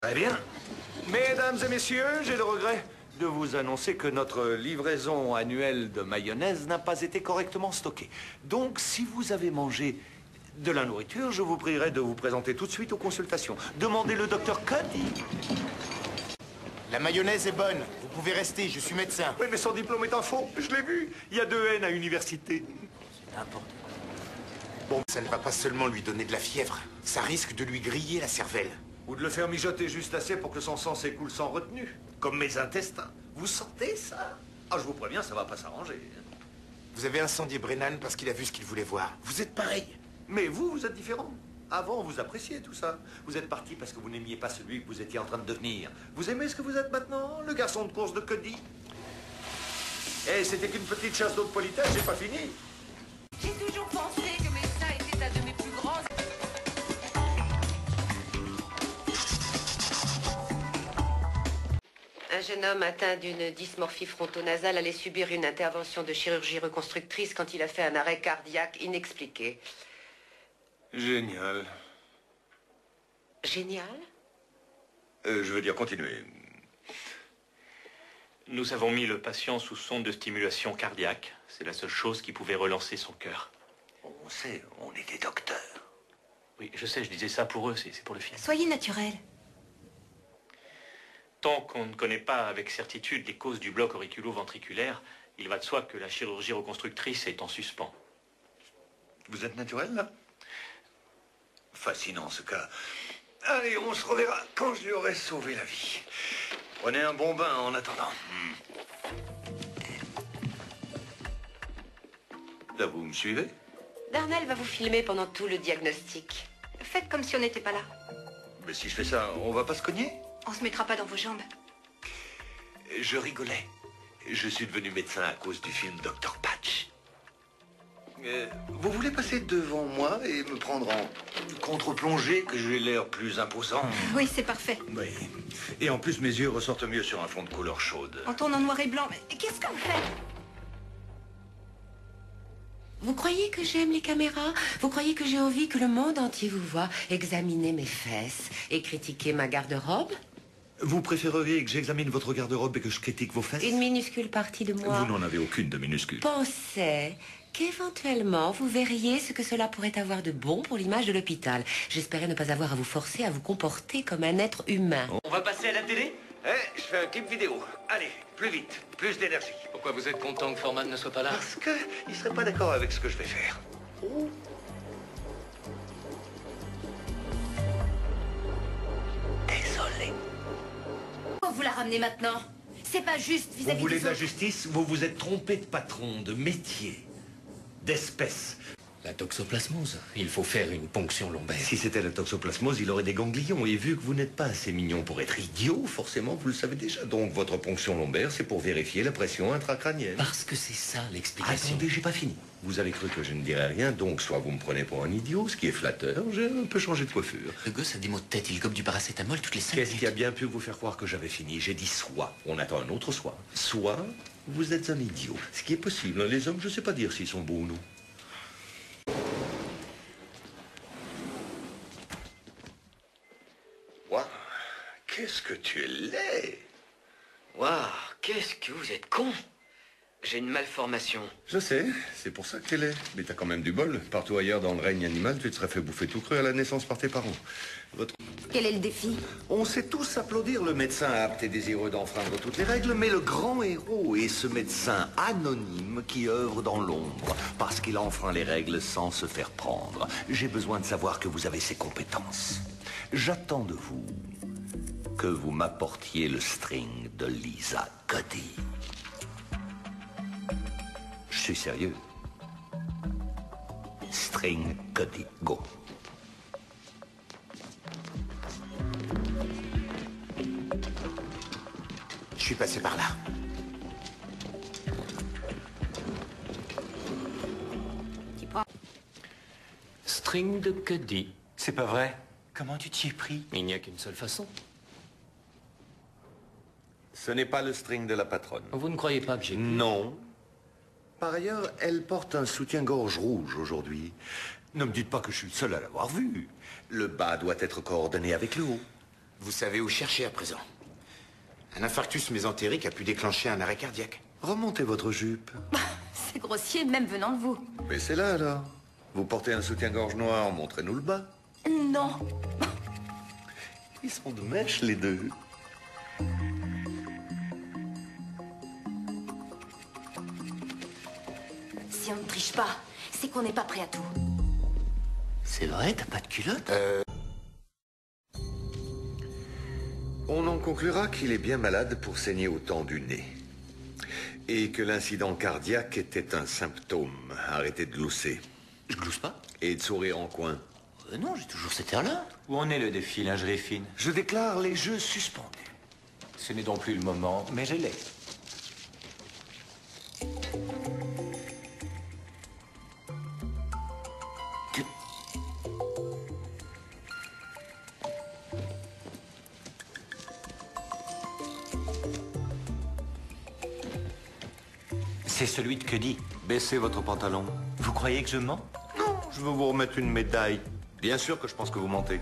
Très bien. Mesdames et messieurs, j'ai le regret de vous annoncer que notre livraison annuelle de mayonnaise n'a pas été correctement stockée. Donc, si vous avez mangé de la nourriture, je vous prierai de vous présenter tout de suite aux consultations. Demandez le docteur Cuddy. La mayonnaise est bonne. Vous pouvez rester, je suis médecin. Oui, mais son diplôme est un faux. Je l'ai vu. Il y a 2 N à l'université. C'est n'importe quoi. Bon, ça ne va pas seulement lui donner de la fièvre. Ça risque de lui griller la cervelle. Ou de le faire mijoter juste assez pour que son sang s'écoule sans retenue. Comme mes intestins. Vous sentez ça? Ah, je vous préviens, ça va pas s'arranger. Vous avez incendié Brennan parce qu'il a vu ce qu'il voulait voir. Vous êtes pareil. Mais vous êtes différent. Avant, vous appréciez tout ça. Vous êtes parti parce que vous n'aimiez pas celui que vous étiez en train de devenir. Vous aimez ce que vous êtes maintenant? Le garçon de course de Cuddy? Eh, c'était qu'une petite chasse d'eau de politesse, j'ai pas fini. J'ai toujours pensé que médecin était un de mes plus grands... Un jeune homme atteint d'une dysmorphie frontonasale allait subir une intervention de chirurgie reconstructrice quand il a fait un arrêt cardiaque inexpliqué. Génial. Génial? Je veux dire, continuez. Nous avons mis le patient sous sonde de stimulation cardiaque. C'est la seule chose qui pouvait relancer son cœur. On sait, on est des docteurs. Oui, je sais, je disais ça pour eux, c'est pour le film. Soyez naturel. Tant qu'on ne connaît pas avec certitude les causes du bloc auriculo-ventriculaire, il va de soi que la chirurgie reconstructrice est en suspens. Vous êtes naturel, là? Fascinant, ce cas. Allez, on se reverra quand je lui aurai sauvé la vie. Prenez un bon bain en attendant. Là, vous me suivez? Darnell va vous filmer pendant tout le diagnostic. Faites comme si on n'était pas là. Mais si je fais ça, on va pas se cogner? On se mettra pas dans vos jambes. Je rigolais. Je suis devenu médecin à cause du film Dr. Patch. Vous voulez passer devant moi et me prendre en contre-plongée, que j'ai l'air plus imposant? Oui, c'est parfait. Oui. Et en plus, mes yeux ressortent mieux sur un fond de couleur chaude. On tourne en noir et blanc. Mais qu'est-ce que vous faites? Vous croyez que j'aime les caméras? Vous croyez que j'ai envie que le monde entier vous voie examiner mes fesses et critiquer ma garde-robe? Vous préféreriez que j'examine votre garde-robe et que je critique vos fesses? Une minuscule partie de moi Vous n'en avez aucune de minuscule. pensait qu'éventuellement vous verriez ce que cela pourrait avoir de bon pour l'image de l'hôpital. J'espérais ne pas avoir à vous forcer à vous comporter comme un être humain. On va passer à la télé? Je fais un clip vidéo. Allez, plus vite, plus d'énergie. Pourquoi vous êtes content que Foreman ne soit pas là? Parce que il serait pas d'accord avec ce que je vais faire. Oh. Désolé. Pourquoi vous la ramenez maintenant? C'est pas juste Vous vis-à-vis voulez des de la autres. justice? Vous vous êtes trompé de patron, de métier, d'espèce. La toxoplasmose. Il faut faire une ponction lombaire. Si c'était la toxoplasmose, il aurait des ganglions. Et vu que vous n'êtes pas assez mignon pour être idiot, forcément, vous le savez déjà. Donc, votre ponction lombaire, c'est pour vérifier la pression intracrânienne. Parce que c'est ça l'explication. Attendez, j'ai pas fini. Vous avez cru que je ne dirais rien, donc soit vous me prenez pour un idiot, ce qui est flatteur, j'ai un peu changé de coiffure. Le gosse a des maux de tête, il gobe du paracétamol toutes les 5 Qu'est-ce minutes. qui a bien pu vous faire croire que j'avais fini? J'ai dit soit. On attend un autre soit. Soit vous êtes un idiot. Ce qui est possible. Les hommes, je sais pas dire s'ils sont beaux ou non. Waouh, qu'est-ce que tu es laid! Waouh, qu'est-ce que vous êtes con! J'ai une malformation. Je sais, c'est pour ça que t'es laid. Mais t'as quand même du bol. Partout ailleurs dans le règne animal, tu te serais fait bouffer tout cru à la naissance par tes parents. Quel est le défi? On sait tous applaudir le médecin apte et désireux d'enfreindre toutes les règles, mais le grand héros est ce médecin anonyme qui œuvre dans l'ombre, parce qu'il enfreint les règles sans se faire prendre. J'ai besoin de savoir que vous avez ces compétences. J'attends de vous que vous m'apportiez le string de Lisa Cuddy. Je suis sérieux. String Cuddy, go. Je suis passé par là. String de Cuddy. C'est pas vrai. Comment tu t'y es pris? Il n'y a qu'une seule façon. Ce n'est pas le string de la patronne. Vous ne croyez pas que j'ai... Non. Par ailleurs, elle porte un soutien-gorge rouge aujourd'hui. Ne me dites pas que je suis le seul à l'avoir vu. Le bas doit être coordonné avec le haut. Vous savez où chercher à présent. Un infarctus mésentérique a pu déclencher un arrêt cardiaque. Remontez votre jupe. C'est grossier, même venant de vous. Baissez-la alors. Vous portez un soutien-gorge noir, montrez-nous le bas. Non. Ils sont de mèche, les deux. Si on ne triche pas, c'est qu'on n'est pas prêt à tout. C'est vrai, t'as pas de culotte? On en conclura qu'il est bien malade pour saigner autant du nez. Et que l'incident cardiaque était un symptôme. Arrêtez de glousser. Je glousse pas? Et de sourire en coin. Non, j'ai toujours cet air-là. Où en est le défi lingerie fine? Je déclare les jeux suspendus. Ce n'est donc plus le moment, mais je l'ai. C'est celui de Cuddy. Baissez votre pantalon. Vous croyez que je mens? Non, je veux vous remettre une médaille. Bien sûr que je pense que vous mentez.